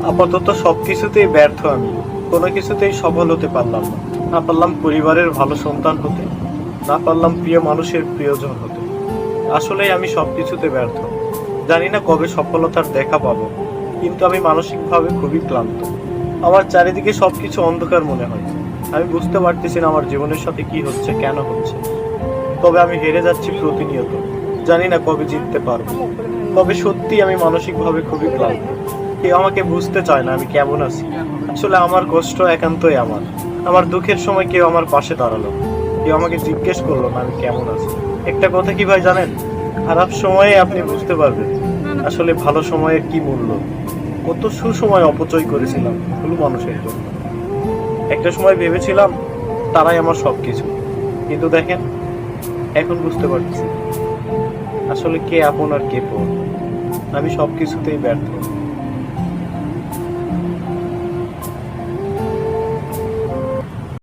আপাতত সবকিছুতেই ব্যর্থ আমি। কোনো কিছুতেই সফল হতে পারলাম না। না পারলাম পরিবারের ভালো সন্তান হতে, না পারলাম প্রিয় মানুষের প্রিয়জন হতে। আসলেই আমি সবকিছুতে ব্যর্থ। জানি না কবে সফলতার দেখা পাবো, কিন্তু আমি মানসিকভাবে খুবই ক্লান্ত। আমার চারিদিকে সবকিছু অন্ধকার মনে হয়। আমি বুঝতে পারতেছি না আমার জীবনের সাথে কি হচ্ছে, কেন হচ্ছে। তবে আমি হেরে যাচ্ছি প্রতিনিয়ত। জানি না কবে জিততে পারবো। তবে সত্যি আমি মানসিকভাবে খুবই ক্লান্ত। কেউ আমাকে বুঝতে চায় না আমি কেমন আছি। আসলে আমার কষ্ট একান্তই আমার। আমার দুঃখের সময় কেউ আমার পাশে দাঁড়ালো না। কেউ আমাকে জিজ্ঞেস করলো না আমি কেমন আছি। একটা কথা কি ভাই জানেন, খারাপ সময়ে আপনি বুঝতে পারবেন আসলে ভালো সময়ের কি মূল্য। কত সুসময় অপচয় করেছিলাম ভুল মানুষের জন্য। একটা সময় ভেবেছিলাম তারাই আমার সবকিছু, কিন্তু দেখেন এখন বুঝতে পারছি আসলে কে আপন আর কে পর। আমি সবকিছুতেই ব্যর্থ।